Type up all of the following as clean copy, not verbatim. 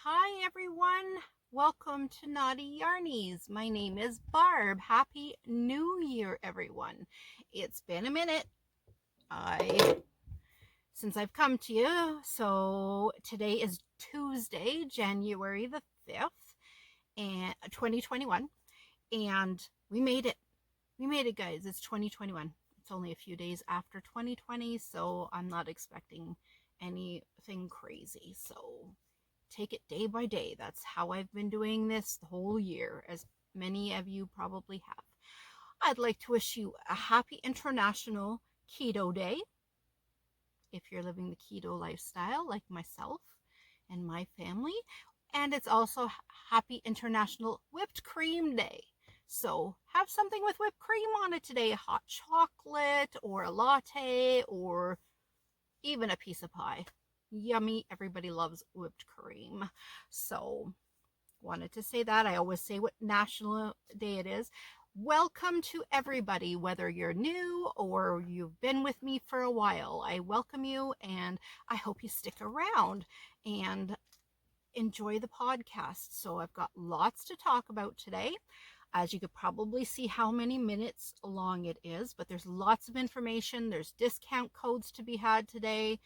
Hi everyone, welcome to Knottyyarnies. My name is Barb. Happy New Year, everyone. It's been a minute since I've come to you. So today is Tuesday, January the 5th, and 2021, and we made it. We made it, guys. It's 2021. It's only a few days after 2020, so I'm not expecting anything crazy. So take it day by day. That's how I've been doing this the whole year, as many of you probably have. I'd like to wish you a happy International Keto Day if you're living the keto lifestyle like myself and my family. And it's also Happy International Whipped Cream Day. So have something with whipped cream on it today, hot chocolate or a latte or even a piece of pie. Yummy. Everybody loves whipped cream. So wanted to say that. I always say what national day it is. Welcome to everybody, whether you're new or you've been with me for a while. I welcome you, and I hope you stick around and enjoy the podcast. So I've got lots to talk about today. As you could probably see how many minutes long it is, but there's lots of information. There's discount codes to be had today.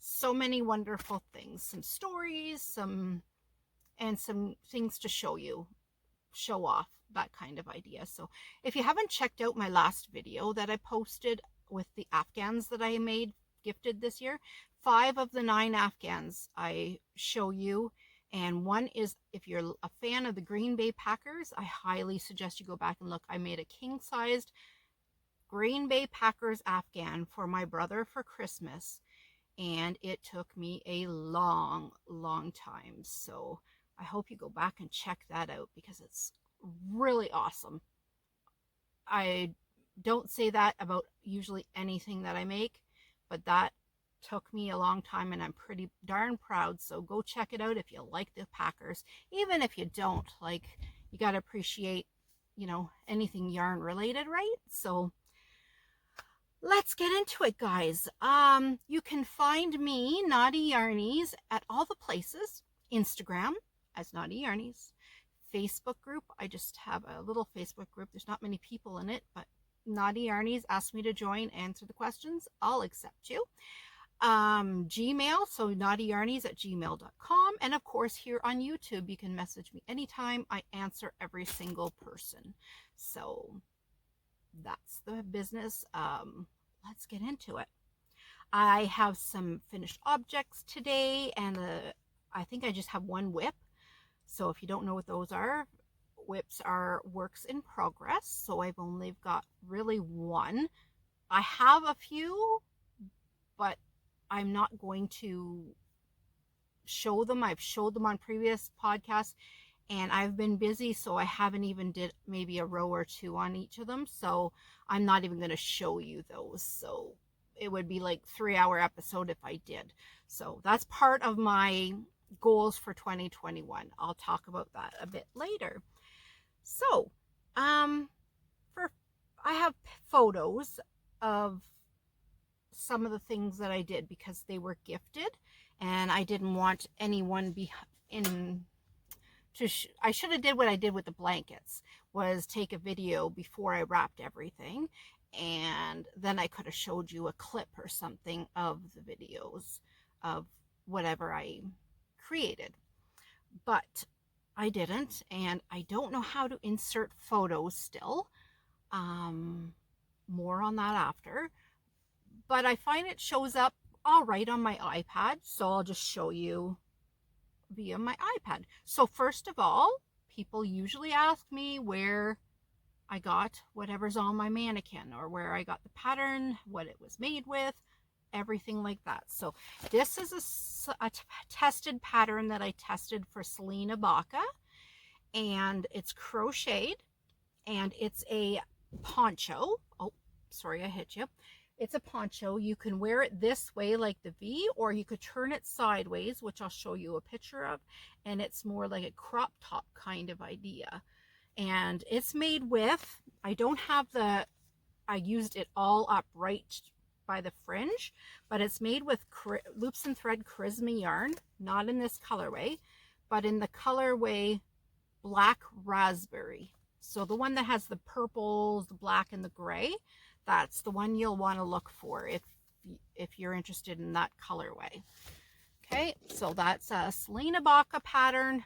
So many wonderful things, some stories, some things to show off, that kind of idea. So if you haven't checked out my last video that I posted with the Afghans that I made gifted this year, 5 of the 9 Afghans I show you, and one is, if you're a fan of the Green Bay Packers, I highly suggest you go back and look. I made a king-sized Green Bay Packers Afghan for my brother for Christmas, and it took me a long time. So I hope you go back and check that out because it's really awesome. I don't say that about usually anything that I make, but that took me a long time and I'm pretty darn proud. So go check it out if you like the Packers. Even if you don't, like, you got to appreciate, anything yarn related, right? So let's get into it, guys. You can find me, Knottyyarnies, at all the places. Instagram as Knottyyarnies. Facebook group, I just have a little Facebook group. There's not many people in it, but Knottyyarnies asked me to join, answer the questions. I'll accept you. Gmail, so knottyyarnies@gmail.com. And of course, here on YouTube, you can message me anytime. I answer every single person. So that's the business. Let's get into it. I have some finished objects today, and I think I just have one whip. So if you don't know what those are, whips are works in progress. So I've only got really one. I have a few, but I'm not going to show them. I've showed them on previous podcasts, and I've been busy, so I haven't even did maybe a row or two on each of them. So I'm not even going to show you those. So it would be like 3-hour episode if I did. So that's part of my goals for 2021. I'll talk about that a bit later. So I have photos of some of the things that I did because they were gifted, and I didn't want anyone I should have did what I did with the blankets, was take a video before I wrapped everything, and then I could have showed you a clip or something of the videos of whatever I created, but I didn't, and I don't know how to insert photos still. More on that after, but I find it shows up all right on my iPad, so I'll just show you via my iPad. So first of all, people usually ask me where I got whatever's on my mannequin, or where I got the pattern, what it was made with, everything like that. So this is a tested pattern that I tested for Selena Baca, and it's crocheted, and it's a poncho. Oh, sorry, I hit you. It's a poncho. You can wear it this way like the V, or you could turn it sideways, which I'll show you a picture of, and it's more like a crop top kind of idea. And it's made with, I used it all up right by the fringe, but it's made with loops and thread charisma yarn, not in this colorway, but in the colorway Black Raspberry. So the one that has the purples, the black, and the gray, that's the one you'll want to look for if you're interested in that colorway. Okay, so that's a Selena Baca pattern.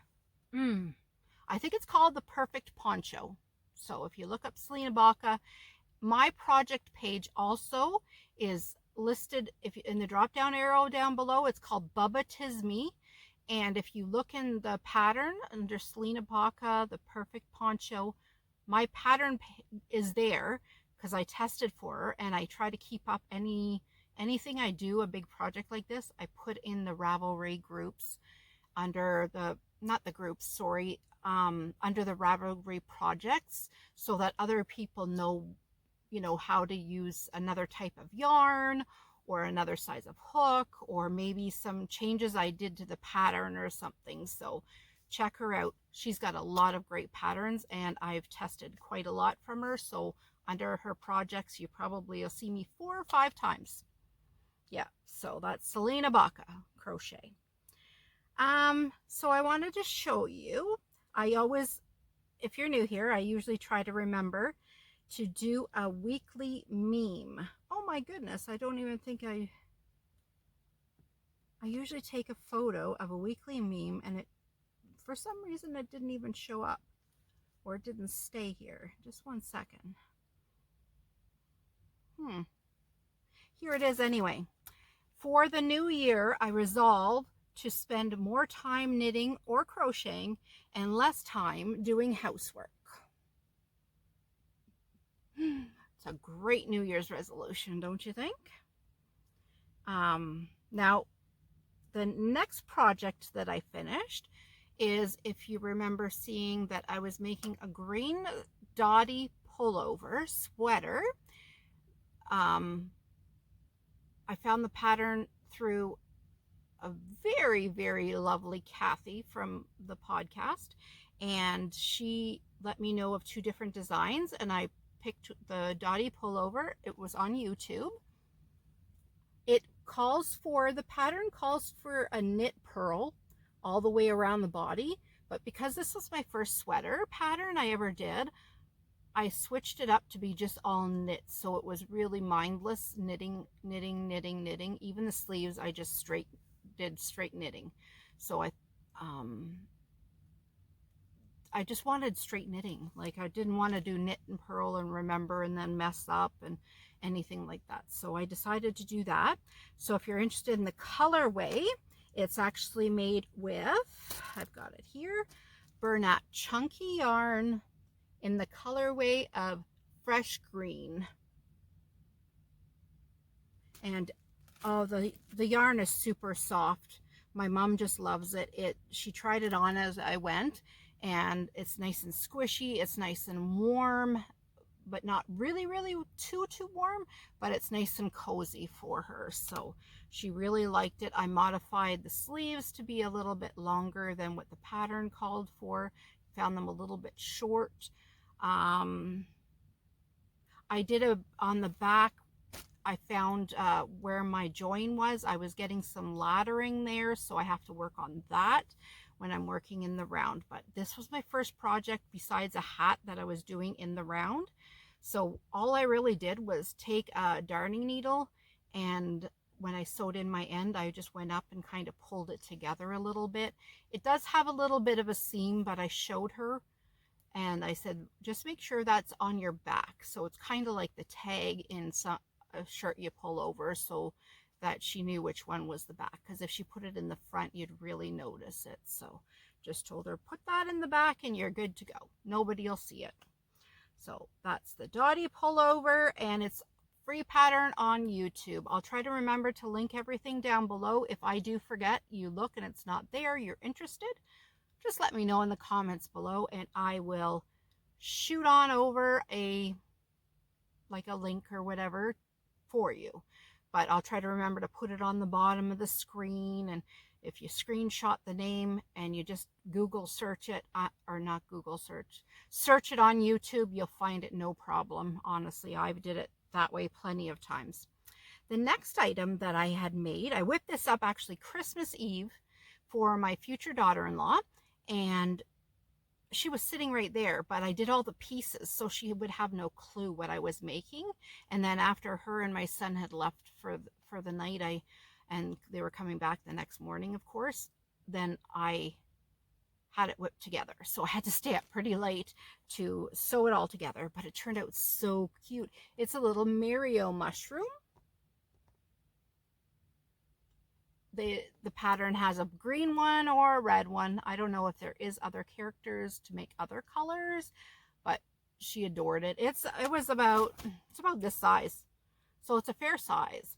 I think it's called the Perfect Poncho. So if you look up Selena Baca, my project page also is listed if in the drop down arrow down below. It's called Bubbatisme. And if you look in the pattern under Selena Baca, the Perfect Poncho, my pattern is there because I tested for her, and I try to keep up anything I do, a big project like this, I put in the Ravelry groups under the, not the groups, sorry, under the Ravelry projects, so that other people know, you know, how to use another type of yarn or another size of hook, or maybe some changes I did to the pattern or something. So check her out. She's got a lot of great patterns, and I've tested quite a lot from her. So under her projects, you probably will see me 4 or 5 times. Yeah, so that's Selena Baca crochet. So I wanted to show you, I always, if you're new here, I usually try to remember to do a weekly meme. Oh my goodness, I don't even think I usually take a photo of a weekly meme, and it, for some reason, it didn't even show up, or it didn't stay here. Just one second. Here it is anyway. For the new year, I resolve to spend more time knitting or crocheting and less time doing housework. It's a great New Year's resolution, don't you think? Now, the next project that I finished is, if you remember seeing that I was making a green Dotty pullover sweater. I found the pattern through a very, very lovely Kathy from the podcast, and she let me know of 2 different designs, and I picked the Dotty pullover. It was on YouTube. It calls for, the pattern calls for a knit purl all the way around the body, but because this was my first sweater pattern I ever did, I switched it up to be just all knit, so it was really mindless knitting. Even the sleeves I just did straight knitting. So I just wanted straight knitting. Like, I didn't want to do knit and purl and remember and then mess up and anything like that. So I decided to do that. So if you're interested in the colorway, it's actually made with, I've got it here, Bernat chunky yarn in the colorway of fresh green. And oh, the yarn is super soft. My mom just loves it. She tried it on as I went, and it's nice and squishy. It's nice and warm, but not really too warm, but it's nice and cozy for her. So she really liked it. I modified the sleeves to be a little bit longer than what the pattern called for. Found them a little bit short. I did on the back, I found where my join was, I was getting some laddering there, so I have to work on that when I'm working in the round. But this was my first project besides a hat that I was doing in the round. So all I really did was take a darning needle, and when I sewed in my end, I just went up and kind of pulled it together a little bit. It does have a little bit of a seam, but I showed her and I said, just make sure that's on your back. So it's kind of like the tag in a shirt you pull over, so that she knew which one was the back. Because if she put it in the front, you'd really notice it. So just told her, put that in the back and you're good to go. Nobody will see it. So that's the Dotty pullover, and it's free pattern on YouTube. I'll try to remember to link everything down below. If I do forget, you look and it's not there, you're interested, just let me know in the comments below, and I will shoot on over like a link or whatever for you. But I'll try to remember to put it on the bottom of the screen, and if you screenshot the name and you just Google search it, or not Google search it on YouTube, you'll find it no problem. Honestly, I did it that way plenty of times. The next item that I had made, I whipped this up actually Christmas Eve, for my future daughter-in-law, and she was sitting right there, but I did all the pieces so she would have no clue what I was making. And then after her and my son had left for the night, and they were coming back the next morning, of course, then I had it whipped together. So I had to stay up pretty late to sew it all together, but it turned out so cute. It's a little Mario mushroom. The pattern has a green one or a red one. I don't know if there is other characters to make other colors, but she adored it. It's about this size, so it's a fair size.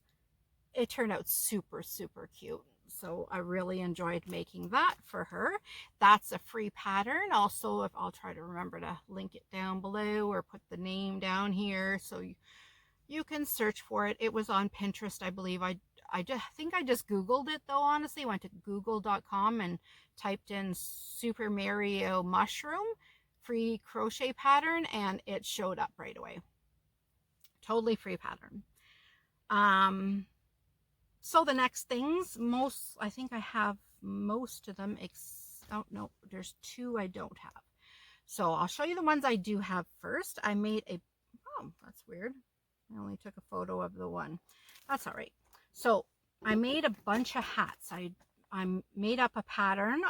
It turned out super, super cute. So I really enjoyed making that for her. That's a free pattern. Also, if I'll try to remember to link it down below or put the name down here so you can search for it. It was on Pinterest, I believe. I think I just Googled it though, honestly. Went to google.com and typed in Super Mario mushroom free crochet pattern, and it showed up right away. Totally free pattern. So the next things, I think I have most of them. Oh no, there's two I don't have. So I'll show you the ones I do have first. I made oh, that's weird. I only took a photo of the one. That's all right. So I made a bunch of hats. I made up a pattern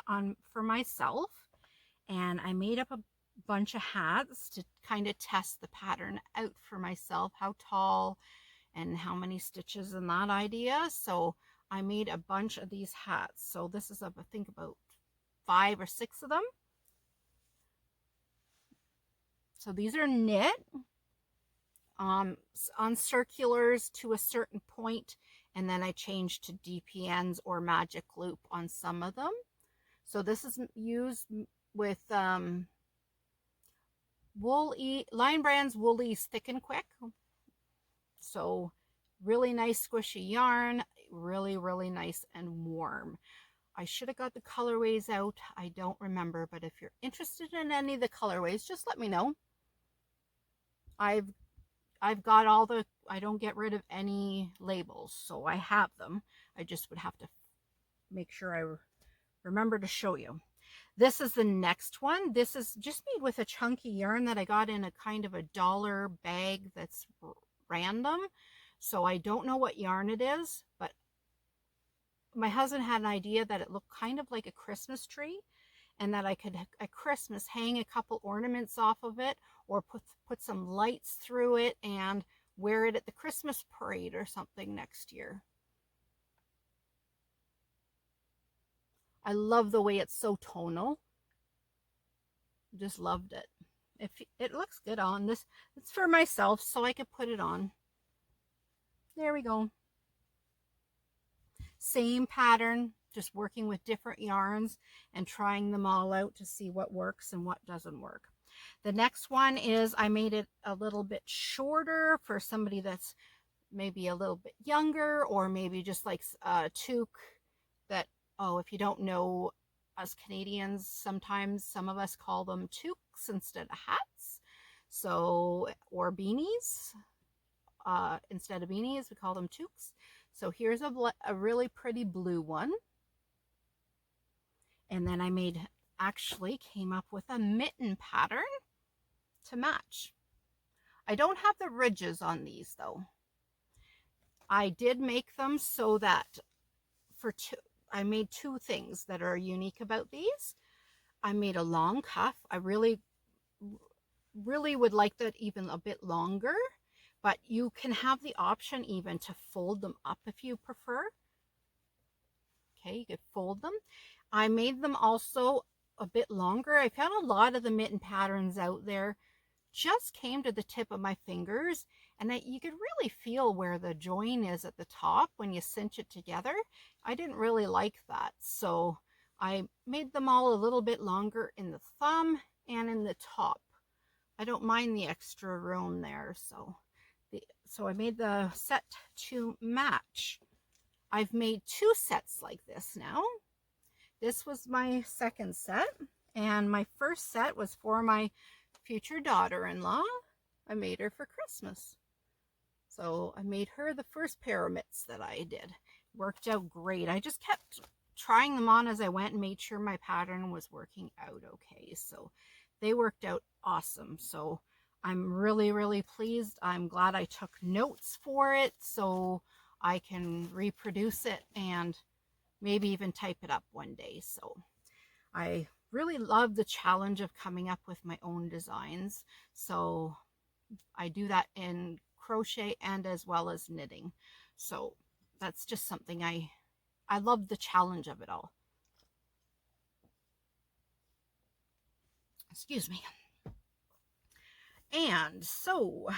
for myself, and I made up a bunch of hats to kind of test the pattern out for myself, how tall and how many stitches and that idea. So I made a bunch of these hats. So this is I think about 5 or 6 of them. So these are knit on circulars to a certain point, and then I changed to DPNs or magic loop on some of them. So this is used with Lion Brand's Woolly's Thick and Quick. So really nice squishy yarn, really, really nice and warm. I should have got the colorways out. I don't remember, but if you're interested in any of the colorways, just let me know. I've got all I don't get rid of any labels, so I have them. I just would have to make sure I remember to show you. This is the next one. This is just made with a chunky yarn that I got in a kind of a dollar bag that's random. So I don't know what yarn it is, but my husband had an idea that it looked kind of like a Christmas tree, and that I could at Christmas hang a couple ornaments off of it, or put some lights through it and wear it at the Christmas parade or something next year. I love the way it's so tonal. Just loved it. It looks good on this. It's for myself, so I could put it on. There we go. Same pattern, just working with different yarns and trying them all out to see what works and what doesn't work. The next one is I made it a little bit shorter for somebody that's maybe a little bit younger, or maybe just like a toque that, oh, if you don't know, us Canadians, sometimes some of us call them toques instead of hats. So, or beanies. Instead of beanies, we call them toques. So here's a really pretty blue one. And then I came up with a mitten pattern to match. I don't have the ridges on these though. I did make them so that I made 2 things that are unique about these. I made a long cuff. I really would like that even a bit longer, but you can have the option even to fold them up if you prefer. Okay, you could fold them. I made them also a bit longer. I found a lot of the mitten patterns out there just came to the tip of my fingers, and that you could really feel where the join is at the top when you cinch it together. I didn't really like that, so I made them all a little bit longer in the thumb and in the top. I don't mind the extra room there, so I made the set to match. I've made 2 sets like this now. This was my second set, and my first set was for my future daughter-in-law. I made her for Christmas. So I made her the first pair of mitts that I did. Worked out great. I just kept trying them on as I went and made sure my pattern was working out okay. So they worked out awesome. So I'm really, really pleased. I'm glad I took notes for it so I can reproduce it and maybe even type it up one day. So I really love the challenge of coming up with my own designs. So I do that in crochet and as well as knitting. So that's just something I love the challenge of it all. Excuse me. And so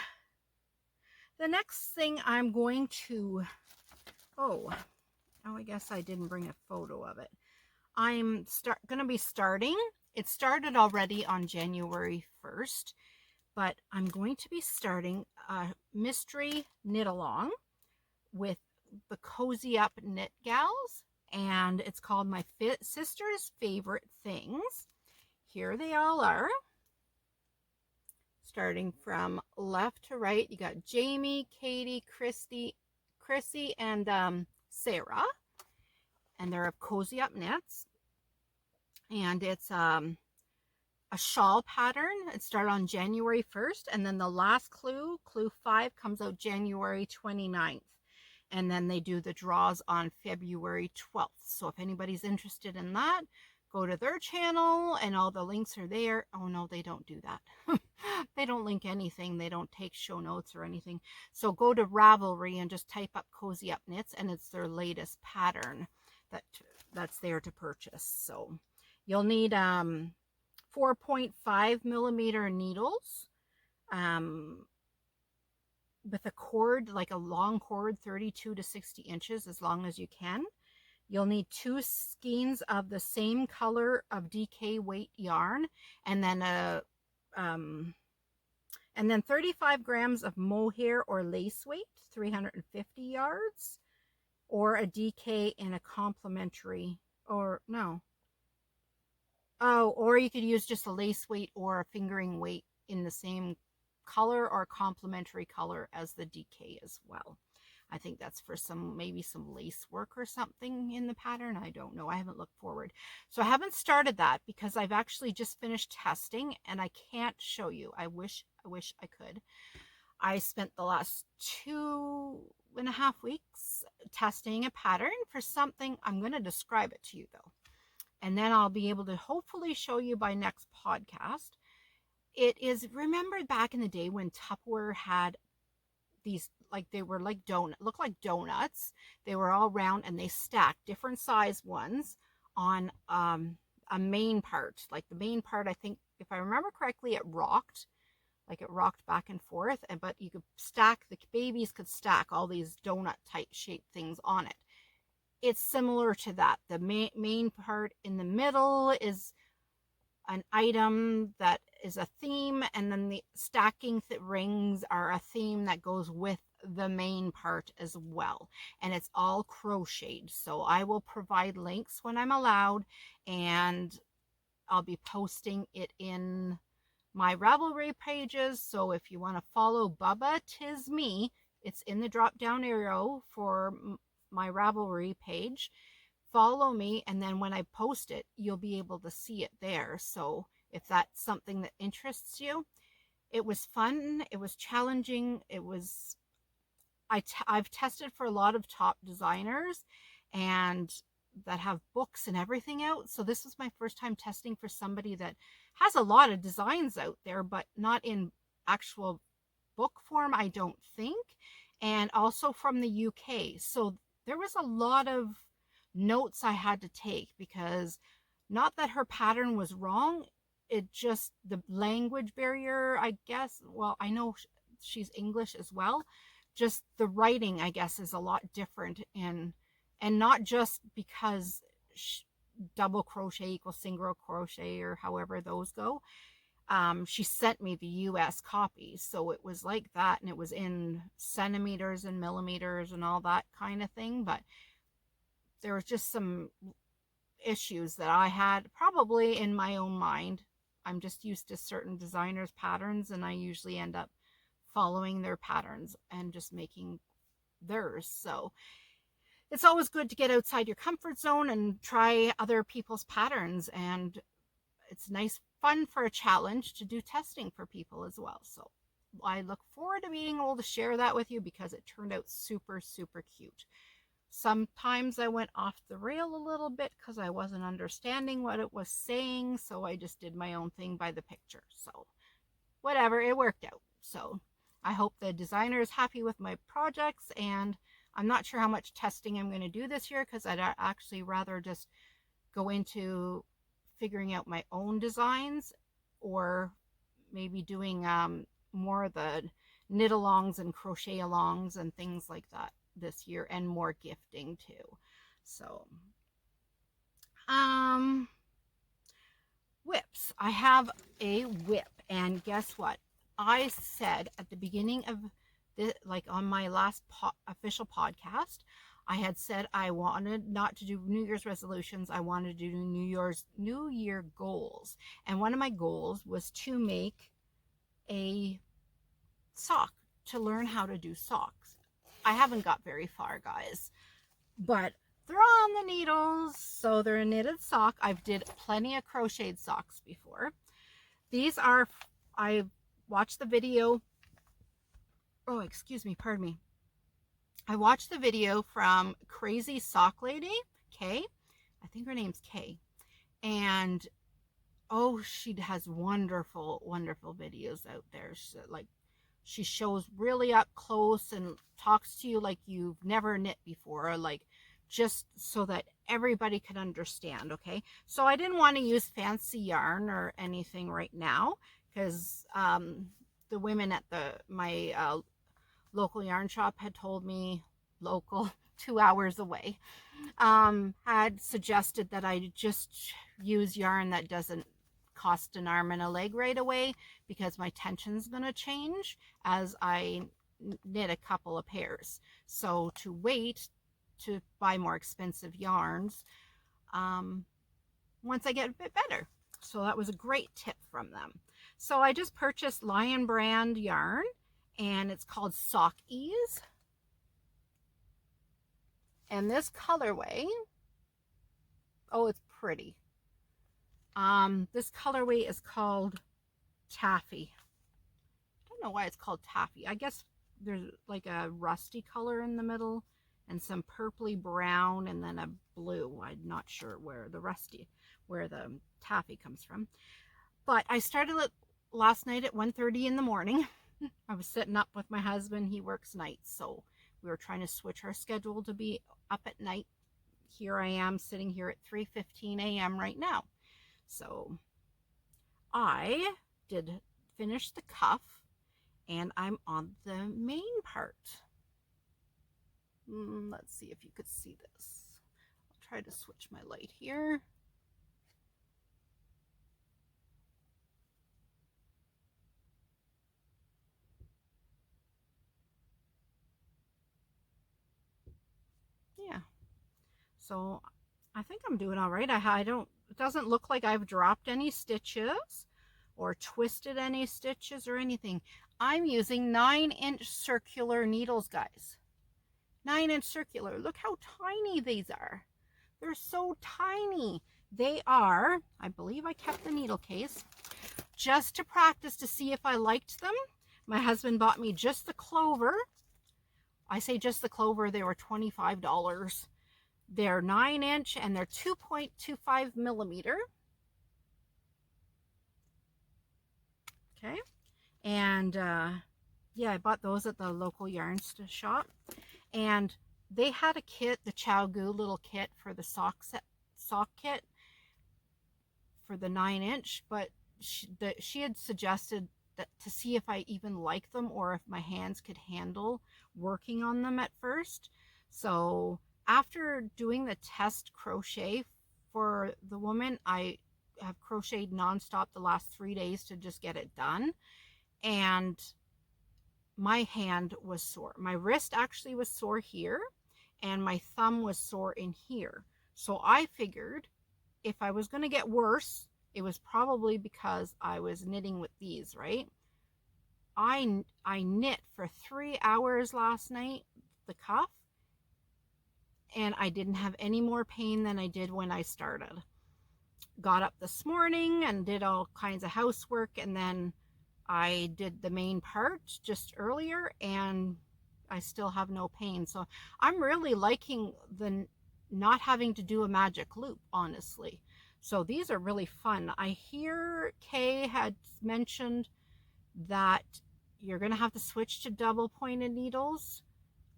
the next thing I'm going to, oh, I guess I didn't bring a photo of it. I'm going to be starting. It started already on January 1st, but I'm going to be starting a mystery knit along with the Cozy Up Knit Gals, and it's called My Sister's Favorite Things. Here they all are. Starting from left to right, you got Jamie, Katie, Chrissy, and Sarah, and they're of Cozy Up Knits, and it's a shawl pattern. It started on January 1st, and then the last clue 5, comes out January 29th. And then they do the draws on February 12th. So if anybody's interested in that, go to their channel and all the links are there. Oh no, they don't do that. They don't link anything. They don't take show notes or anything. So go to Ravelry and just type up Cozy Up Knits, and it's their latest pattern that's there to purchase. So you'll need 4.5 millimeter needles, with a cord, like a long cord, 32 to 60 inches, as long as you can. You'll need 2 skeins of the same color of DK weight yarn, and then 35 grams of mohair or lace weight, 350 yards, or a DK in a complementary, or you could use just a lace weight or a fingering weight in the same color or complementary color as the DK as well. I think that's for maybe some lace work or something in the pattern. I don't know. I haven't looked forward. So I haven't started that because I've actually just finished testing and I can't show you. I wish I could. I spent the last 2.5 weeks testing a pattern for something. I'm going to describe it to you though. And then I'll be able to hopefully show you by next podcast. It is, remember back in the day when Tupperware had these, like they were like look like donuts. They were all round and they stacked different size ones on a main part. Like the main part, I think, if I remember correctly, it rocked. Like it rocked back and forth, but you could stack, the babies could stack all these donut type shaped things on it. It's similar to that. The main part in the middle is an item that is a theme, and then the stacking rings are a theme that goes with the main part as well, and it's all crocheted. So I will provide links when I'm allowed, and I'll be posting it in my Ravelry pages. So if you want to follow Bubbatisme, it's in the drop down arrow for my Ravelry page. Follow me, and then when I post it, you'll be able to see it there. So if that's something that interests you, it was fun. It was challenging. It was, I've tested for a lot of top designers and that have books and everything out. So this was my first time testing for somebody that has a lot of designs out there, but not in actual book form, I don't think. And also from the UK. So there was a lot of notes I had to take, because not that her pattern was wrong, it just, the language barrier, I guess. Well, I know she's English as well, just the writing, I guess, is a lot different, and not just because double crochet equals single crochet or however those go. She sent me the US copy, so it was like that, and it was in centimeters and millimeters and all that kind of thing. But there was just some issues that I had, probably in my own mind. I'm just used to certain designers' patterns, and I usually end up following their patterns and just making theirs. So it's always good to get outside your comfort zone and try other people's patterns. And it's nice fun for a challenge to do testing for people as well. So I look forward to being able to share that with you because it turned out super, super cute. Sometimes I went off the rail a little bit because I wasn't understanding what it was saying, so I just did my own thing by the picture. So whatever, it worked out. So I hope the designer is happy with my projects, and I'm not sure how much testing I'm going to do this year because I'd actually rather just go into figuring out my own designs, or maybe doing more of the knit alongs and crochet alongs and things like that this year, and more gifting too. So whips, I have a whip, and guess what, I said at the beginning of this, like on my last official podcast, I had said I wanted not to do New Year's resolutions. I wanted to do New Year goals. And one of my goals was to make a sock, to learn how to do socks. I haven't got very far, guys, but they're on the needles, so they're a knitted sock. I've did plenty of crocheted socks before. These are, I watched the video. Oh, excuse me, pardon me. I watched the video from Crazy Sock Lady, Kay. I think her name's Kay. And oh, she has wonderful, wonderful videos out there. She shows really up close and talks to you like you've never knit before, like just so that everybody can understand, okay? So I didn't want to use fancy yarn or anything right now because the women at my local yarn shop had told me, local, 2 hours away, had suggested that I just use yarn that doesn't cost an arm and a leg right away, because my tension's going to change as I knit a couple of pairs. So to wait to buy more expensive yarns once I get a bit better. So that was a great tip from them. So I just purchased Lion brand yarn, and it's called Sock Ease. And this colorway, oh, it's pretty. This colorway is called Taffy. I don't know why it's called Taffy. I guess there's like a rusty color in the middle and some purpley brown and then a blue. I'm not sure where the taffy comes from. But I started it last night at 1:30 in the morning. I was sitting up with my husband. He works nights, so we were trying to switch our schedule to be up at night. Here I am sitting here at 3:15 a.m. right now. So I did finish the cuff, and I'm on the main part. Let's see if you could see this. I'll try to switch my light here. Yeah. So I think I'm doing all right. It doesn't look like I've dropped any stitches or twisted any stitches or anything. I'm using 9-inch circular needles, guys. 9-inch circular. Look how tiny these are. They're so tiny. They are, I believe I kept the needle case just to practice to see if I liked them. My husband bought me just the clover. I say just the clover, they were $25. They're 9-inch and they're 2.25 millimeter. Okay. And yeah, I bought those at the local yarn shop. And they had a kit, the Chow Goo little kit for the sock kit for the 9-inch, but she had suggested that to see if I even like them or if my hands could handle working on them at first. So after doing the test crochet for the woman, I have crocheted nonstop the last 3 days to just get it done. And my hand was sore. My wrist actually was sore here, and my thumb was sore in here. So I figured if I was going to get worse, it was probably because I was knitting with these, right? I knit for 3 hours last night, the cuff, and I didn't have any more pain than I did when I started. Got up this morning and did all kinds of housework, and then I did the main part just earlier, and I still have no pain. So I'm really liking the not having to do a magic loop, honestly. So these are really fun. I hear Kay had mentioned that you're going to have to switch to double pointed needles,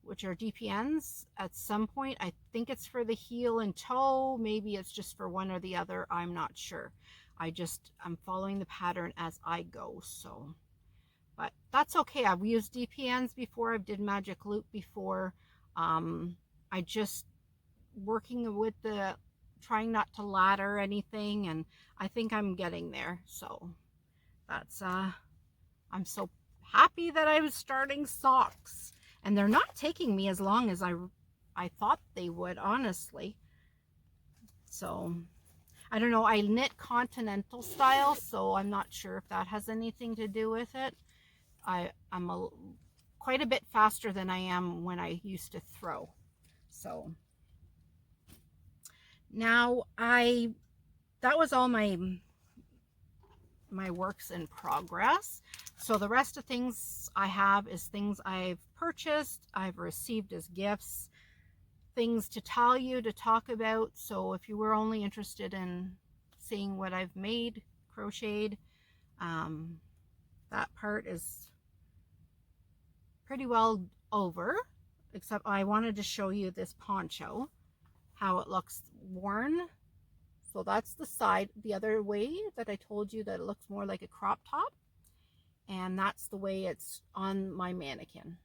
which are DPNs, at some point. I think it's for the heel and toe. Maybe it's just for one or the other. I'm not sure. I'm following the pattern as I go. So, but that's okay. I've used DPNs before. I've did magic loop before. I just working with the trying not to ladder anything, and I think I'm getting there. So that's I'm so happy that I was starting socks, and they're not taking me as long as I thought they would, honestly. So I don't know. I knit continental style, so I'm not sure if that has anything to do with it. I'm quite a bit faster than I am when I used to throw. So now that was all my works in progress. So the rest of things I have is things I've purchased, I've received as gifts, things to tell you, to talk about. So if you were only interested in seeing what I've made, crocheted, that part is pretty well over, except I wanted to show you this poncho, how it looks worn. So that's the side, the other way that I told you that it looks more like a crop top. And that's the way it's on my mannequin.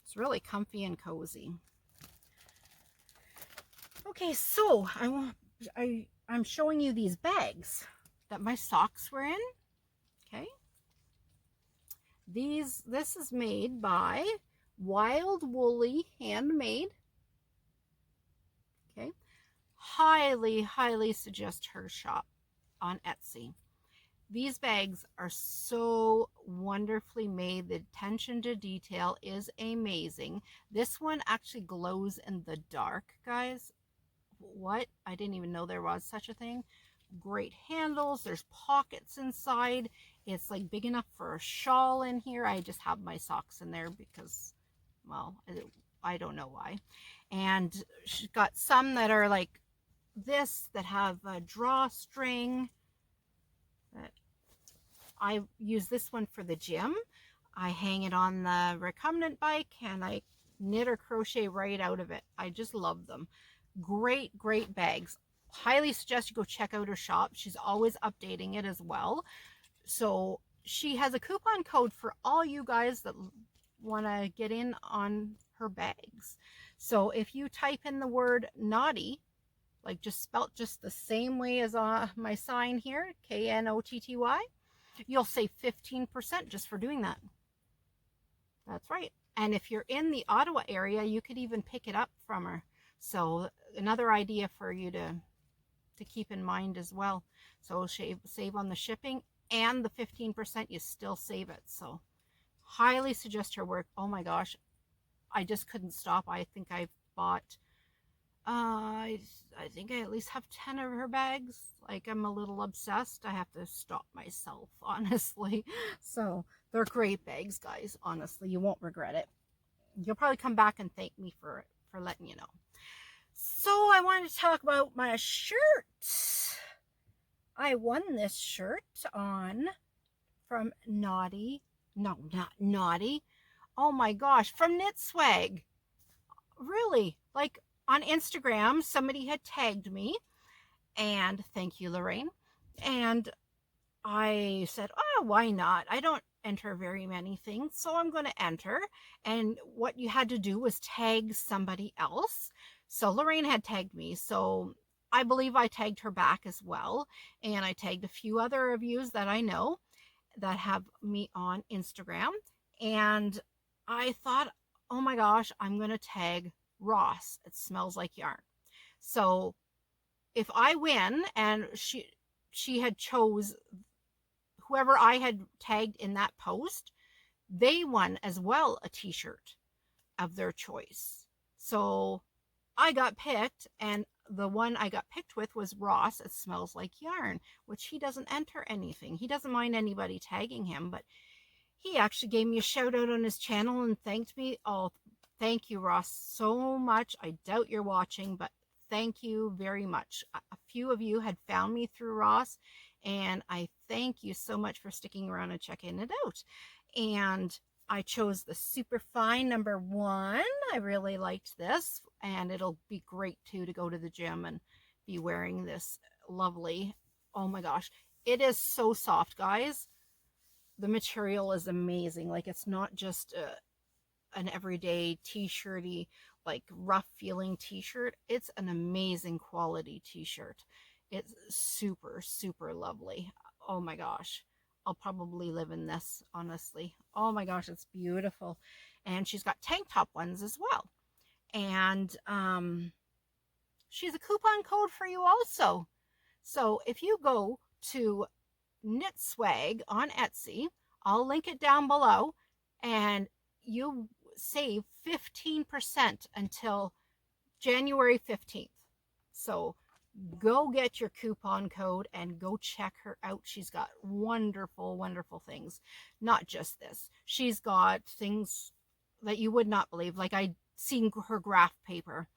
It's really comfy and cozy. Okay, so I'm showing you these bags that my socks were in. Okay. This is made by Wild Woolly Handmade. Okay. Highly suggest her shop on Etsy. These bags are so wonderfully made. The attention to detail is amazing. This one actually glows in the dark, guys. What? I didn't even know there was such a thing. Great handles. There's pockets inside. It's like big enough for a shawl in here. I just have my socks in there because, well, I don't know why. And she's got some that are like this, that have a drawstring. I use this one for the gym. I hang it on the recumbent bike, and I knit or crochet right out of it. I just love them. Great bags. Highly suggest you go check out her shop. She's always updating it as well. So she has a coupon code for all you guys that want to get in on her bags. So if you type in the word Knotty, like just spelt just the same way as my sign here, Knotty, you'll save 15% just for doing that. That's right. And if you're in the Ottawa area, you could even pick it up from her. So another idea for you to keep in mind as well. So save on the shipping, and the 15% you still save it. So highly suggest her work. Oh my gosh, I just couldn't stop. I think I've bought I think I at least have 10 of her bags. Like, I'm a little obsessed. I have to stop myself, honestly. So they're great bags, guys. Honestly, you won't regret it. You'll probably come back and thank me for letting you know. So I wanted to talk about my shirt. I won this shirt from Knotty. No, not Knotty. Oh my gosh, from Knit Swag. Really, like, on Instagram, somebody had tagged me, and thank you, Lorraine. And I said, oh, why not? I don't enter very many things, so I'm going to enter. And what you had to do was tag somebody else. So Lorraine had tagged me, so I believe I tagged her back as well. And I tagged a few other reviews that I know that have me on Instagram. And I thought, oh my gosh, I'm going to tag Ross. It smells like yarn. So if I win, and she had chose whoever I had tagged in that post, they won as well a t-shirt of their choice. So I got picked, and the one I got picked with was Ross. It smells like yarn, which he doesn't enter anything. He doesn't mind anybody tagging him, but he actually gave me a shout out on his channel and thanked me. Oh, thank you, Ross, so much. I doubt you're watching, but thank you very much. A few of you had found me through Ross, and I thank you so much for sticking around and checking it out. And I chose the super fine number 1. I really liked this, and it'll be great too to go to the gym and be wearing this lovely. Oh my gosh, it is so soft, guys. The material is amazing. Like, it's not just an everyday t-shirty, like rough feeling t-shirt. It's an amazing quality t-shirt. It's super, super lovely. Oh my gosh, I'll probably live in this, honestly. Oh my gosh, it's beautiful. And she's got tank top ones as well. And she's a coupon code for you also. So if you go to Knit Swag on Etsy, I'll link it down below, and you save 15% until January 15th. So go get your coupon code and go check her out. She's got wonderful, wonderful things. Not just this. She's got things that you would not believe. Like, I seen her graph paper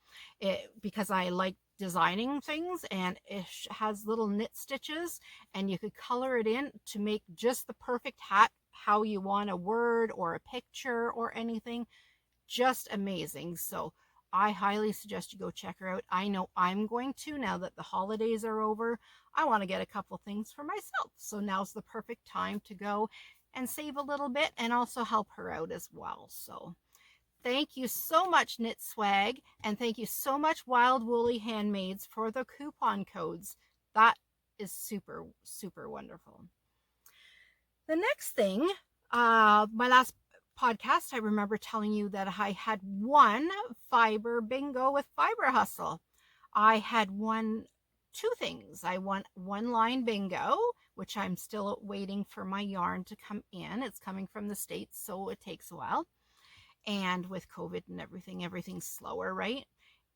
because I like designing things, and it has little knit stitches, and you could color it in to make just the perfect hat, how you want a word or a picture or anything. Just amazing. So I highly suggest you go check her out. I know I'm going to, now that the holidays are over. I want to get a couple things for myself, so now's the perfect time to go and save a little bit and also help her out as well. So thank you so much, Knit Swag, and thank you so much, Wild Woolly Handmaids, for the coupon codes. That is super, super wonderful. The next thing, my last podcast, I remember telling you that I had won fiber bingo with Fiber Hustle. I had won 2 things. I won one line bingo, which I'm still waiting for my yarn to come in. It's coming from the States, so it takes a while. And with COVID and everything, everything's slower, right?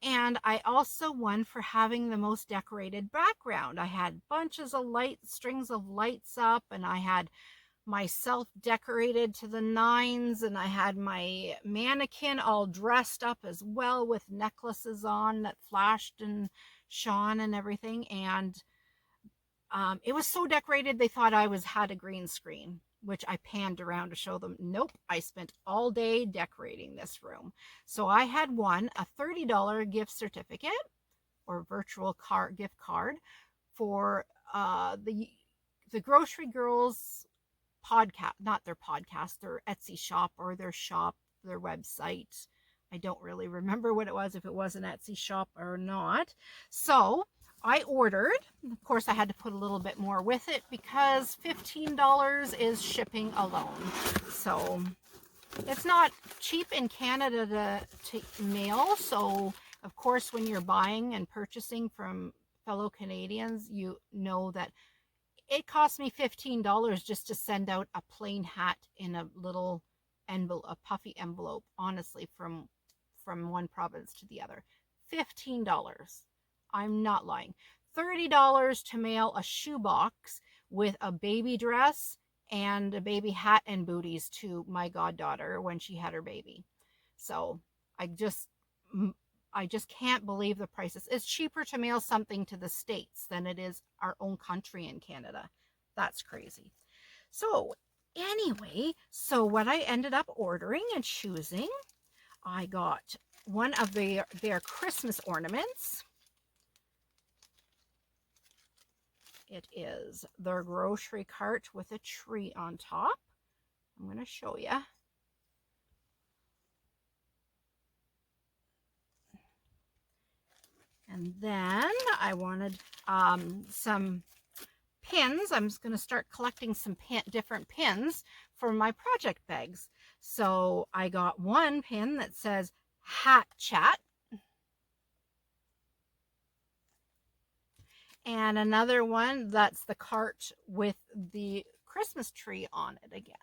And I also won for having the most decorated background. I had bunches of strings of lights up, and I had myself decorated to the nines, and I had my mannequin all dressed up as well with necklaces on that flashed and shone and everything. And it was so decorated they thought I had a green screen, which I panned around to show them. Nope, I spent all day decorating this room. So I had won a $30 gift certificate or virtual gift card for the Grocery Girls podcast, not their podcast, their Etsy shop or their website. I don't really remember what it was, if it was an Etsy shop or not. So I ordered. Of course, I had to put a little bit more with it because $15 is shipping alone. So it's not cheap in Canada to mail. So of course, when you're buying and purchasing from fellow Canadians, you know that it cost me $15 just to send out a plain hat in a little envelope, a puffy envelope, honestly, from one province to the other. $15. I'm not lying. $30 to mail a shoebox with a baby dress and a baby hat and booties to my goddaughter when she had her baby. So I just can't believe the prices. It's cheaper to mail something to the States than it is our own country in Canada. That's crazy. So anyway, so what I ended up ordering and choosing, I got one of their Christmas ornaments. It is their grocery cart with a tree on top. I'm going to show you. And then I wanted some pins. I'm just going to start collecting some different pins for my project bags. So I got one pin that says Hat Chat. And another one that's the cart with the Christmas tree on it again.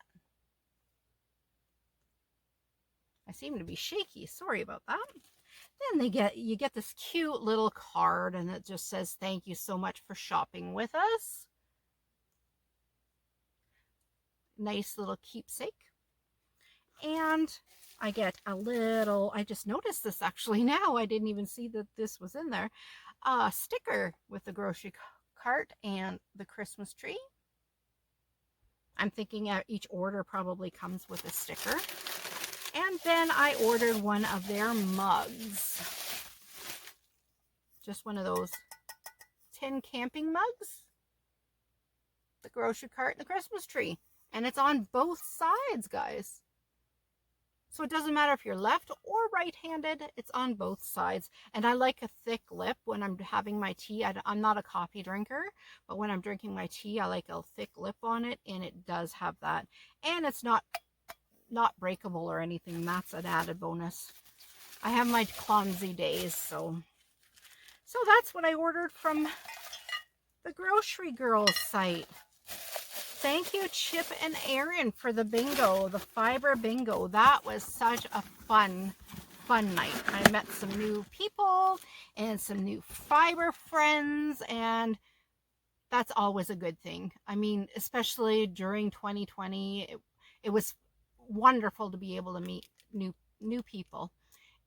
I seem to be shaky. Sorry about that. Then you get this cute little card, and it just says, "Thank you so much for shopping with us." Nice little keepsake. And I get a little, I just noticed this actually now. I didn't even see that this was in there. A sticker with the grocery cart and the Christmas tree. I'm thinking each order probably comes with a sticker. And then I ordered one of their mugs. Just one of those tin camping mugs. The grocery cart and the Christmas tree. And it's on both sides, guys. So it doesn't matter if you're left or right-handed, it's on both sides. And I like a thick lip when I'm having my tea. I'm not a coffee drinker, but when I'm drinking my tea, I like a thick lip on it, and it does have that. And it's not breakable or anything. That's an added bonus. I have my clumsy days, so that's what I ordered from the Grocery Girls site. Thank you, Chip and Aaron, for the bingo, the fiber bingo. That was such a fun night. I met some new people and some new fiber friends, and that's always a good thing. I mean, especially during 2020, it was wonderful to be able to meet new people.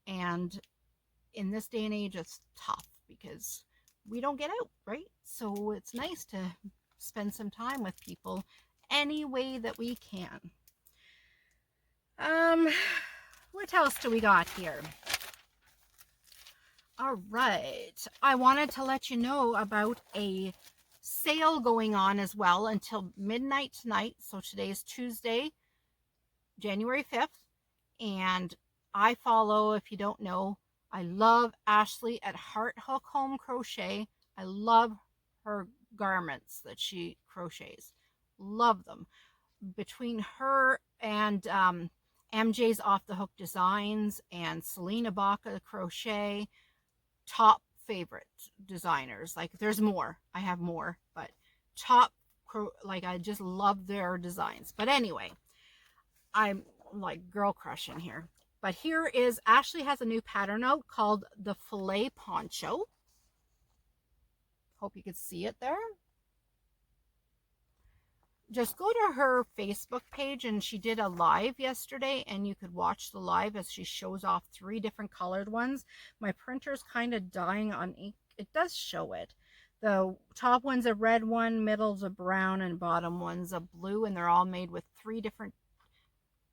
And in this day and age, it's tough because we don't get out, right? So it's nice to spend some time with people any way that we can. What else do we got here? All right, I wanted to let you know about a sale going on as well until midnight tonight. So today's Tuesday, January 5th, and I follow, if you don't know, I love Ashley at Heart Hook Home Crochet. I love her garments that she crochets. Love them. Between her and MJ's Off the Hook Designs and Selena Baca Crochet, top favorite designers. Like, there's more. I have more, but top, like, I just love their designs. But anyway, I'm like girl crushing here. But here is, Ashley has a new pattern out called the Filet Poncho. Hope you can see it there. Just go to her Facebook page, and she did a live yesterday, and you could watch the live as she shows off 3 different colored ones. My printer's kind of dying on ink. It does show it. The top one's a red one, middle's a brown, and bottom one's a blue, and they're all made with 3 different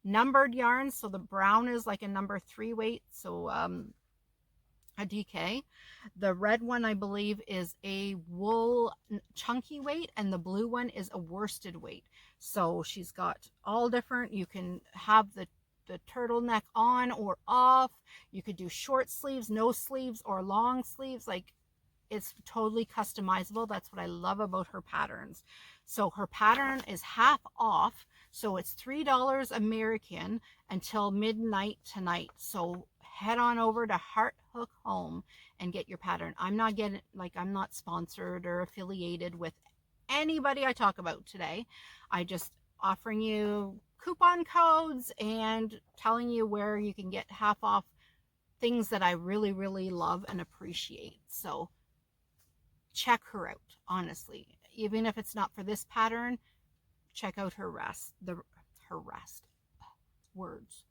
numbered yarns. So the brown is like a number 3 weight, so a DK. The red one, I believe, is a wool chunky weight, and the blue one is a worsted weight. So she's got all different. You can have the turtleneck on or off. You could do short sleeves, no sleeves, or long sleeves. Like, it's totally customizable. That's what I love about her patterns. So her pattern is half off, so it's $3 American until midnight tonight. So head on over to Heart Hook Home and get your pattern. I'm not sponsored or affiliated with anybody I talk about today. I just offering you coupon codes and telling you where you can get half off things that I really, really love and appreciate. So check her out, honestly. Even if it's not for this pattern, check out her rest. Words.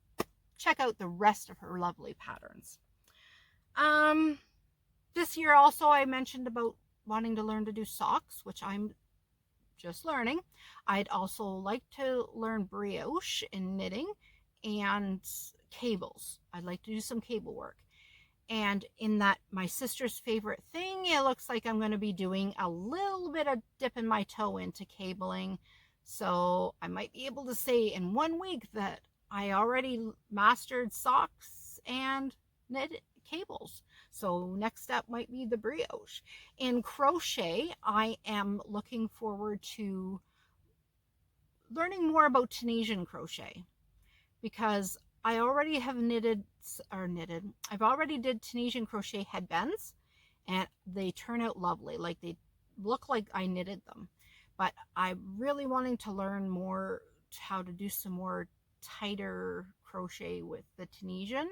Check out the rest of her lovely patterns. This year also, I mentioned about wanting to learn to do socks, which I'm just learning. I'd also like to learn brioche in knitting and cables. I'd like to do some cable work. And in that, my sister's favorite thing, it looks like I'm going to be doing a little bit of dipping my toe into cabling. So I might be able to say in 1 week that I already mastered socks and knit cables. So next step might be the brioche. In crochet, I am looking forward to learning more about Tunisian crochet, because I already have I've already did Tunisian crochet headbands, and they turn out lovely. Like, they look like I knitted them. But I'm really wanting to learn more how to do some more tighter crochet with the Tunisian.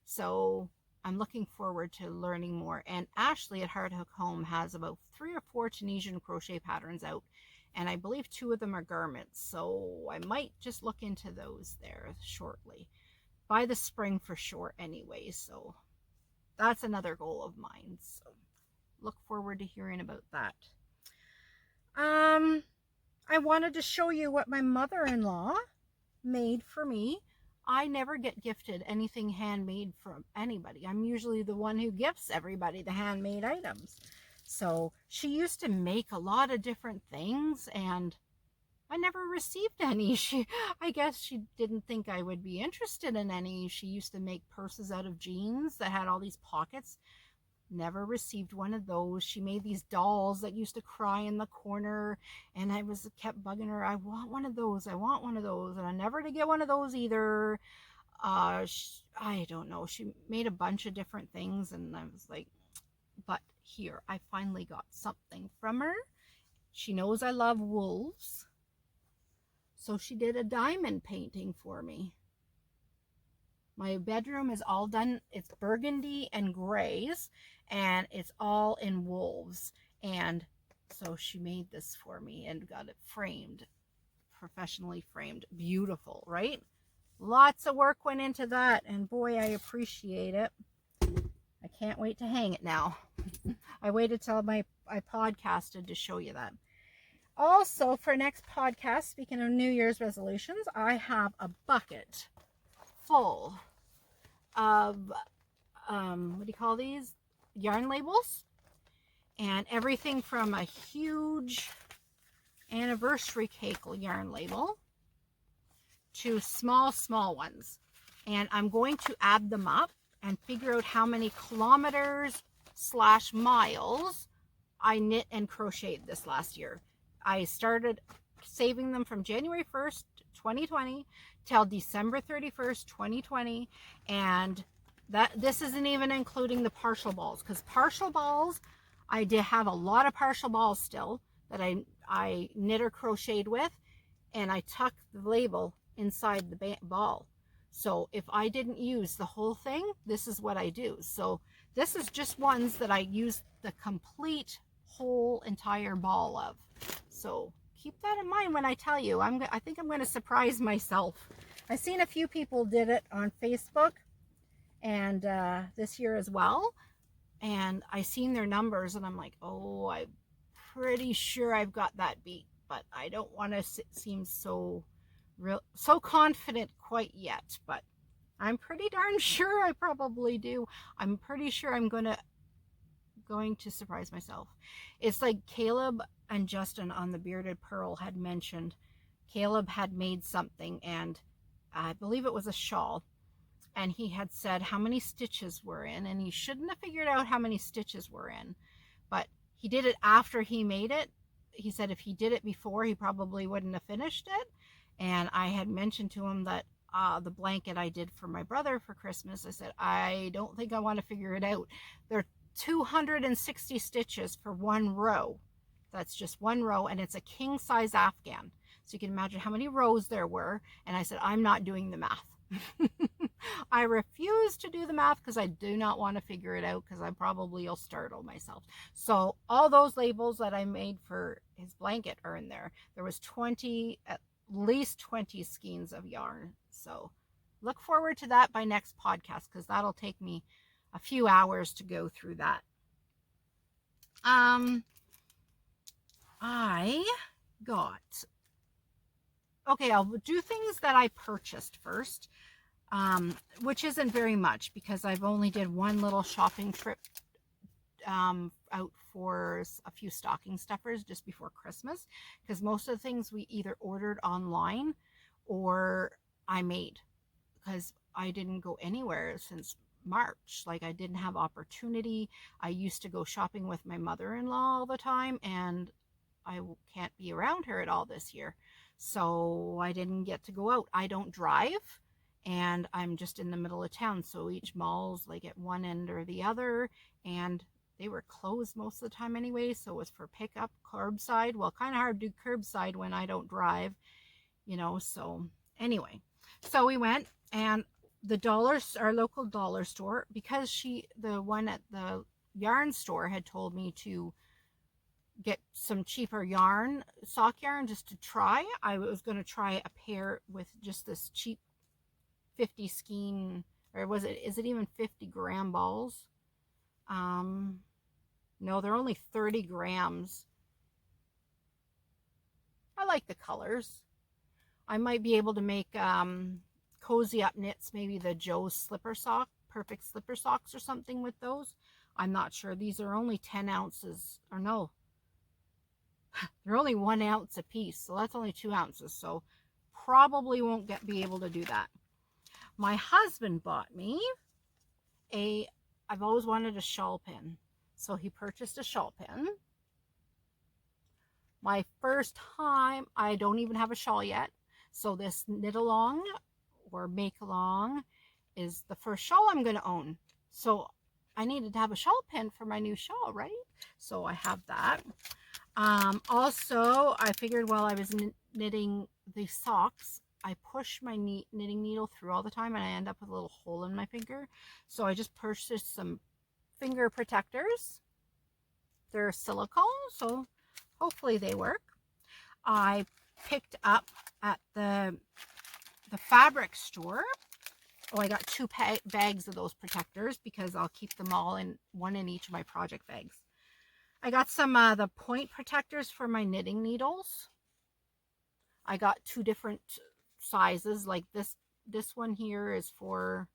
So I'm looking forward to learning more. And Ashley at Heart Hook Home has about 3 or 4 Tunisian crochet patterns out, and I believe 2 of them are garments, so I might just look into those there shortly, by the spring for sure anyway. So that's another goal of mine, so look forward to hearing about that. I wanted to show you what my mother-in-law made for me. I never get gifted anything handmade from anybody. I'm usually the one who gifts everybody the handmade items. So she used to make a lot of different things, and I never received any. I guess she didn't think I would be interested in any. She used to make purses out of jeans that had all these pockets. Never received one of those. She made these dolls that used to cry in the corner, and I kept bugging her. I want one of those. I want one of those. And I never did get one of those either. I don't know. She made a bunch of different things, and I was like, but here, I finally got something from her. She knows I love wolves, so she did a diamond painting for me. My bedroom is all done. It's burgundy and grays, and it's all in wolves. And so she made this for me and got it framed, professionally framed. Beautiful, right? Lots of work went into that, and boy, I appreciate it. I can't wait to hang it now. I waited till I podcasted to show you that. Also, for next podcast, speaking of New Year's resolutions, I have a bucket full of what do you call these, yarn labels, and everything from a huge anniversary cake yarn label to small ones, and I'm going to add them up and figure out how many kilometers / miles I knit and crocheted this last year. I started saving them from January 1st 2020 till December 31st 2020, and this isn't even including the partial balls, because partial balls, I did have a lot of partial balls still that I knit or crocheted with, and I tucked the label inside the ball. So if I didn't use the whole thing, this is what I do. So this is just ones that I use the complete whole entire ball of. So keep that in mind when I tell you. I think I'm going to surprise myself. I've seen a few people did it on Facebook, and this year as well, and I seen their numbers, and I'm like, oh, I'm pretty sure I've got that beat, but I don't want to seem so confident quite yet, but I'm pretty darn sure I probably do. I'm pretty sure I'm going to surprise myself. It's like Caleb and Justin on the Bearded Pearl had mentioned. Caleb had made something, and I believe it was a shawl, and he had said how many stitches were in, and he shouldn't have figured out how many stitches were in, but he did it after he made it. He said if he did it before, he probably wouldn't have finished it. And I had mentioned to him that the blanket I did for my brother for Christmas, I said, I don't think I want to figure it out. There are 260 stitches for one row. That's just one row, and it's a king size Afghan. So you can imagine how many rows there were. And I said, I'm not doing the math. I refuse to do the math because I do not want to figure it out, because I probably will startle myself. So all those labels that I made for his blanket are in there. There was at least 20 skeins of yarn. So look forward to that by next podcast, because that'll take me a few hours to go through that. I'll do things that I purchased first, which isn't very much, because I've only did one little shopping trip out for a few stocking stuffers just before Christmas, because most of the things we either ordered online or I made, because I didn't go anywhere since March. Like, I didn't have opportunity. I used to go shopping with my mother-in-law all the time, and I can't be around her at all this year, so I didn't get to go out. I don't drive, and I'm just in the middle of town, so each mall's like at one end or the other, and they were closed most of the time anyway, so it was for pickup, curbside. Well, kind of hard to do curbside when I don't drive, so anyway. So we went, and our local dollar store, because the one at the yarn store had told me to get some cheaper yarn, sock yarn, just to try. I was going to try a pair with just this cheap 50 skein, or is it even 50 gram balls? No, they're only 30 grams. I like the colors. I might be able to make cozy up knits, maybe the Joe's slipper sock, perfect slipper socks or something with those. I'm not sure. These are only 10 ounces, or no, they're only 1 ounce a piece, so that's only 2 ounces, so probably won't be able to do that. My husband bought me I've always wanted a shawl pin, so he purchased a shawl pin. My first time, I don't even have a shawl yet, so this knit along or make along is the first shawl I'm going to own. So I needed to have a shawl pin for my new shawl, right? So I have that. Also, I figured while I was knitting the socks, I push my knitting needle through all the time and I end up with a little hole in my finger. So I just purchased some finger protectors. They're silicone, so hopefully they work. I picked up at the fabric store. Oh, I got 2 bags of those protectors because I'll keep them all in one in each of my project bags. I got some the point protectors for my knitting needles. I got 2 different sizes. Like this one here is for,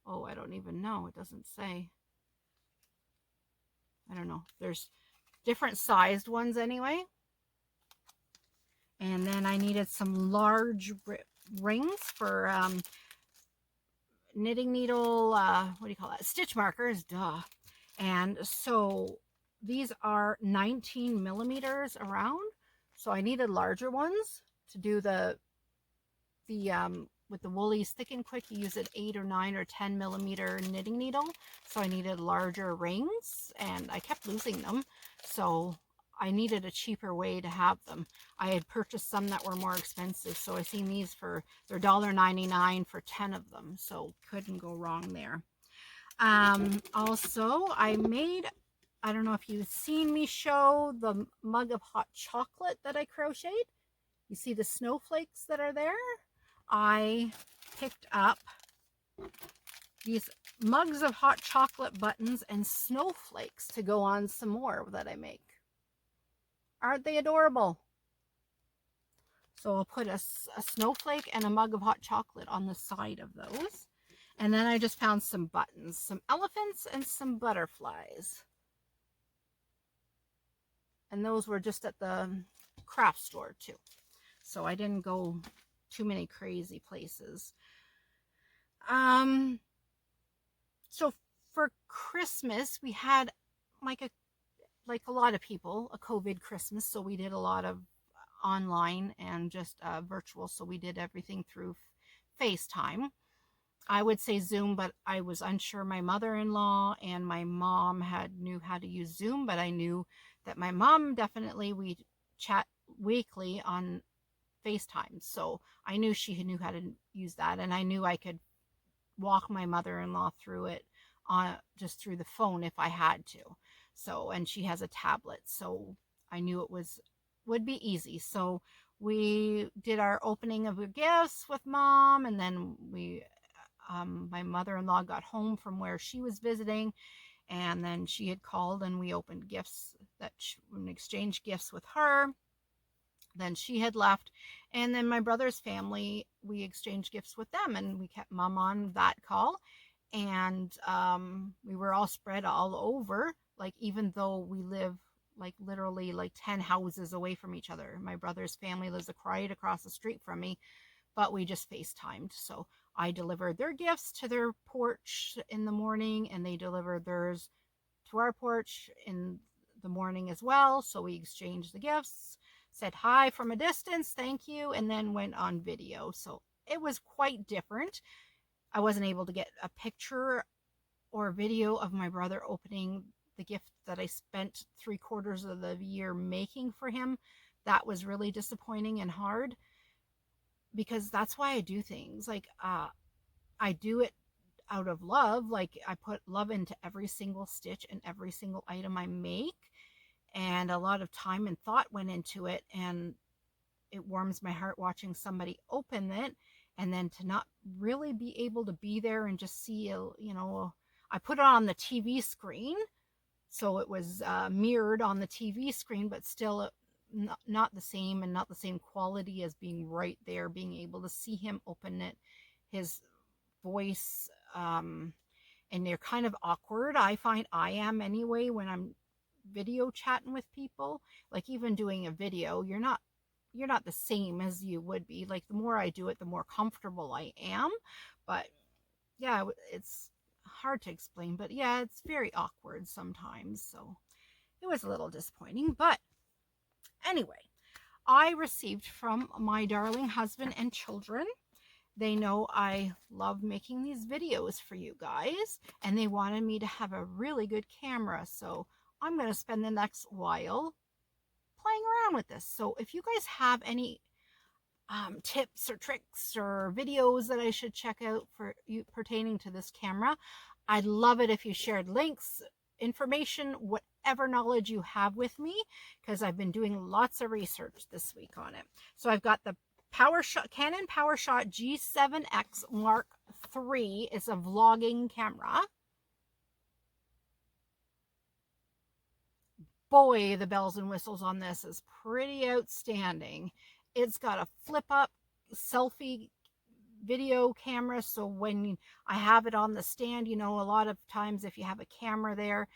oh, I don't even know. It doesn't say. I don't know. There's different sized ones anyway. And then I needed some large rings for knitting needle, what do you call that? Stitch markers, duh. And so these are 19 millimeters around. So I needed larger ones to do the with the Woolies Thick and Quick, you use an 8 or 9 or 10 millimeter knitting needle. So I needed larger rings and I kept losing them. So I needed a cheaper way to have them. I had purchased some that were more expensive. So I seen these they're $1.99 for 10 of them. So couldn't go wrong there. Also, I don't know if you've seen me show the mug of hot chocolate that I crocheted. You see the snowflakes that are there? I picked up these mugs of hot chocolate buttons and snowflakes to go on some more that I make. Aren't they adorable? So I'll put a snowflake and a mug of hot chocolate on the side of those. And then I just found some buttons, some elephants and some butterflies. And those were just at the craft store too. So I didn't go too many crazy places. So for Christmas, we had like a lot of people, a COVID Christmas. So we did a lot of online and just virtual. So we did everything through FaceTime. I would say Zoom, but I was unsure. My mother-in-law and my mom knew how to use Zoom, but I knew that my mom definitely, we chat weekly on FaceTime. So I knew she knew how to use that, and I knew I could walk my mother-in-law through it just through the phone if I had to. So, and she has a tablet, so I knew it would be easy. So we did our opening of the gifts with Mom, and then my mother-in-law got home from where she was visiting, and then she had called and we opened gifts and exchanged gifts with her. Then she had left, and then my brother's family, we exchanged gifts with them, and we kept Mom on that call. And we were all spread all over, like even though we live like literally like 10 houses away from each other. My brother's family lives right across the street from me, but we just FaceTimed. So I delivered their gifts to their porch in the morning, and they delivered theirs to our porch in the morning as well. So we exchanged the gifts, said hi from a distance, thank you, and then went on video. So it was quite different. I wasn't able to get a picture or video of my brother opening the gift that I spent 3/4 of the year making for him. That was really disappointing and hard, because that's why I do things. Like, I I do it out of love. Like, I put love into every single stitch and every single item I make, and a lot of time and thought went into it, and it warms my heart watching somebody open it, and then to not really be able to be there and just see I put it on the TV screen, so it was mirrored on the TV screen, but still not the same, and not the same quality as being right there, being able to see him open it, his voice, and they're kind of awkward. I find I am anyway when I'm video chatting with people. Like, even doing a video, you're not the same as you would be. Like, the more I do it, the more comfortable I am. But yeah, it's hard to explain, but yeah, it's very awkward sometimes. So it was a little disappointing. But anyway, I received from my darling husband and children. They know I love making these videos for you guys, and they wanted me to have a really good camera. So I'm going to spend the next while playing around with this. So if you guys have any tips or tricks or videos that I should check out for you pertaining to this camera, I'd love it if you shared links, information, whatever knowledge you have with me, because I've been doing lots of research this week on it. So I've got the Canon PowerShot G7X Mark III. It's a vlogging camera. Boy, the bells and whistles on this is pretty outstanding. It's got a flip up selfie video camera, so when I have it on the stand, a lot of times if you have a camera there,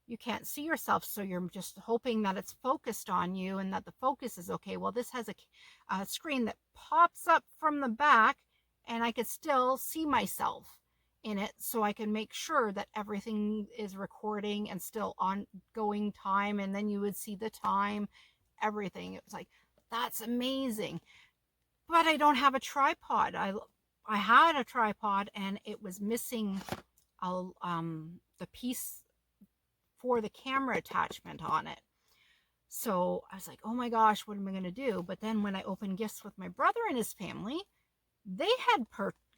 you can't see yourself, so you're just hoping that it's focused on you and that the focus is okay. Well, this has a screen that pops up from the back, and I could still see myself in it, so I can make sure that everything is recording and still ongoing time, and then you would see the time, everything. It was like, that's amazing. But I don't have a tripod. I had a tripod, and it was missing the piece for the camera attachment on it. So I was like, oh my gosh, what am I going to do? But then when I opened gifts with my brother and his family, they had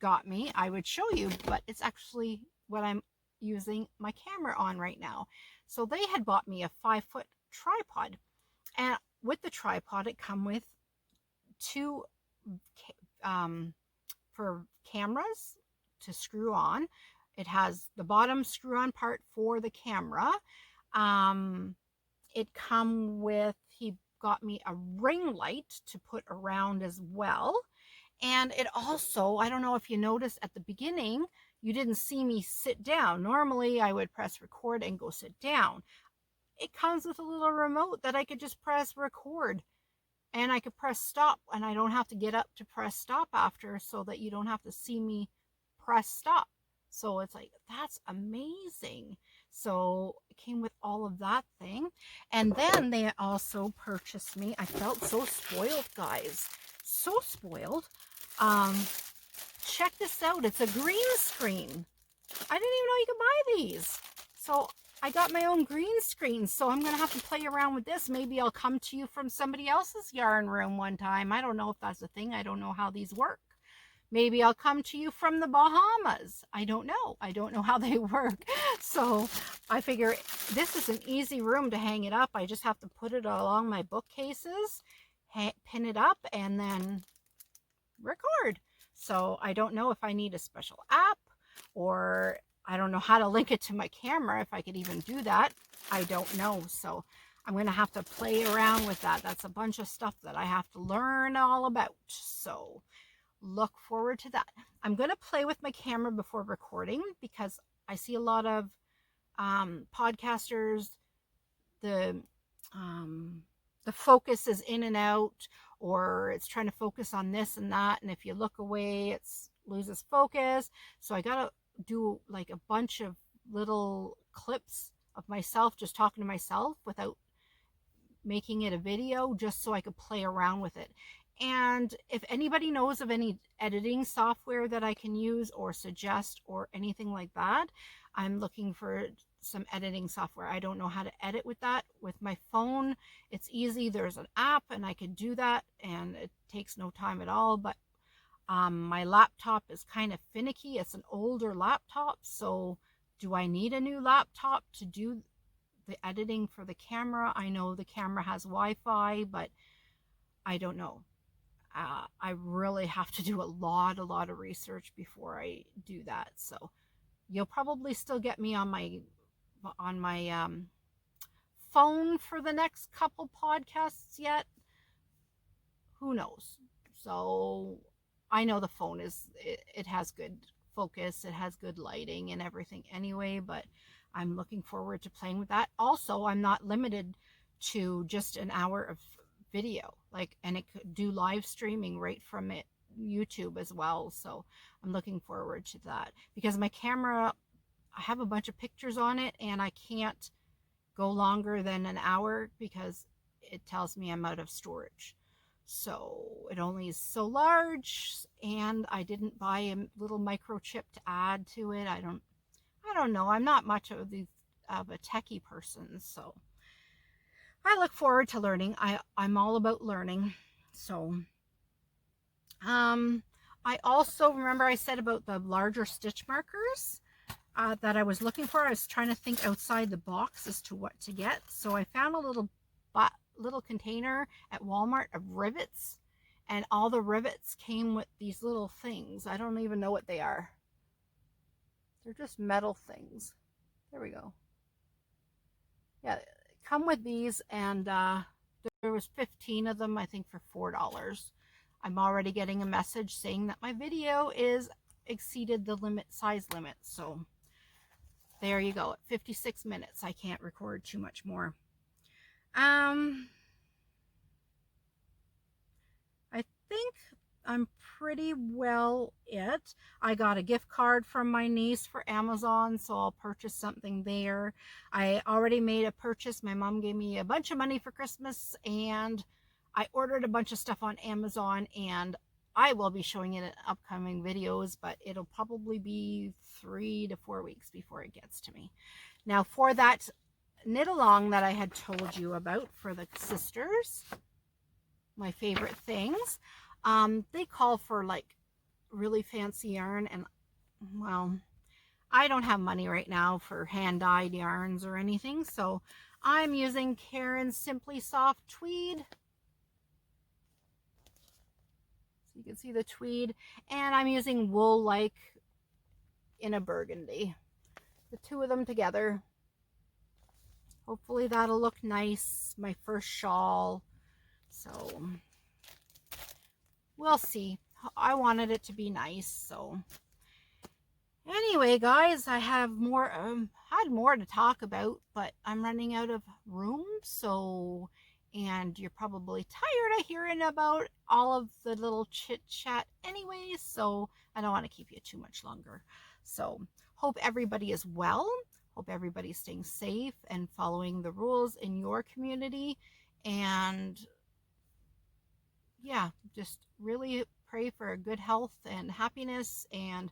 got me, I would show you, but it's actually what I'm using my camera on right now. So they had bought me a 5-foot tripod, and with the tripod it come with two for cameras to screw on. It has the bottom screw-on part for the camera. It come with, he got me a ring light to put around as well. And it also, I don't know if you noticed at the beginning, you didn't see me sit down. Normally I would press record and go sit down. It comes with a little remote that I could just press record, and I could press stop, and I don't have to get up to press stop after, so that you don't have to see me press stop. So it's like, that's amazing. So it came with all of that thing. And then they also purchased me, I felt so spoiled, guys. So spoiled. Check this out. It's a green screen. I didn't even know you could buy these. So I got my own green screen. So I'm going to have to play around with this. Maybe I'll come to you from somebody else's yarn room one time. I don't know if that's a thing. I don't know how these work. Maybe I'll come to you from the Bahamas. I don't know. I don't know how they work. So I figure this is an easy room to hang it up. I just have to put it along my bookcases, pin it up, and then record. So I don't know if I need a special app, or I don't know how to link it to my camera, if I could even do that. I don't know. So I'm going to have to play around with that. That's a bunch of stuff that I have to learn all about. So look forward to that. I'm going to play with my camera before recording, because I see a lot of podcasters, the focus is in and out, or it's trying to focus on this and that, and if you look away it loses focus. So I gotta do like a bunch of little clips of myself just talking to myself without making it a video, just so I could play around with it. And if anybody knows of any editing software that I can use or suggest or anything like that, I'm looking for some editing software. I don't know how to edit with that. With my phone, it's easy. There's an app and I could do that, and it takes no time at all. But My laptop is kind of finicky. It's an older laptop, so do I need a new laptop to do the editing for the camera? I know the camera has Wi-Fi, but I don't know. I really have to do a lot of research before I do that. So you'll probably still get me on my phone for the next couple podcasts yet. Who knows? So I know the phone it has good focus, it has good lighting and everything anyway, but I'm looking forward to playing with that. Also, I'm not limited to just an hour of video, like, and it could do live streaming right from YouTube as well. So I'm looking forward to that, because my camera, I have a bunch of pictures on it and I can't go longer than an hour because it tells me I'm out of storage. So it only is so large, and I didn't buy a little microchip to add to it. I don't know. I'm not much of a techie person, so I look forward to learning. I'm all about learning. So I also remember I said about the larger stitch markers that I was looking for. I was trying to think outside the box as to what to get. So I found a little container at Walmart of rivets, and all the rivets came with these little things. I don't even know what they are. They're just metal things. There we go. Yeah, come with these, and there was 15 of them, I think, for $4. I'm already getting a message saying that my video is exceeded the size limit. So there you go. At 56 minutes, I can't record too much more. I think I'm pretty well it. I got a gift card from my niece for Amazon, so I'll purchase something there. I already made a purchase. My mom gave me a bunch of money for Christmas, and I ordered a bunch of stuff on Amazon, and I will be showing it in upcoming videos, but it'll probably be 3 to 4 weeks before it gets to me. Now, for that knit along that I had told you about for the sisters, my favorite things, they call for like really fancy yarn, and well, I don't have money right now for hand-dyed yarns or anything, so I'm using Karen's Simply Soft Tweed. So you can see the tweed, and I'm using Wool Like in a burgundy. The two of them together. Hopefully that'll look nice. My first shawl. So we'll see. I wanted it to be nice. So anyway, guys, I have had more to talk about, but I'm running out of room. So, and you're probably tired of hearing about all of the little chit chat anyway. So I don't want to keep you too much longer. So hope everybody is well. Hope everybody's staying safe and following the rules in your community. And yeah, just really pray for good health and happiness, and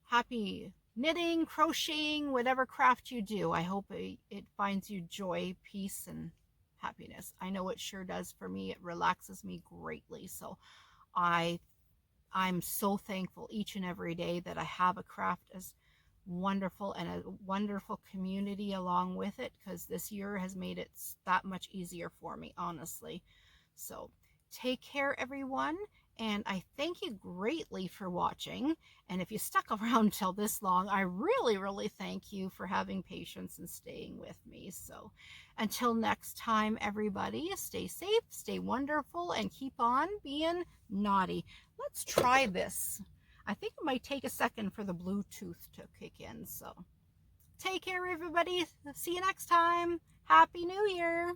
happy knitting, crocheting, whatever craft you do. I hope it finds you joy, peace, and happiness. I know it sure does for me. It relaxes me greatly. So I'm so thankful each and every day that I have a craft as wonderful and a wonderful community along with it, because this year has made it that much easier for me, honestly. So take care, everyone, and I thank you greatly for watching. And if you stuck around till this long, I really thank you for having patience and staying with me. So until next time, everybody, stay safe, stay wonderful, and keep on being naughty. Let's try this. I think it might take a second for the Bluetooth to kick in. So take care, everybody. See you next time. Happy New Year.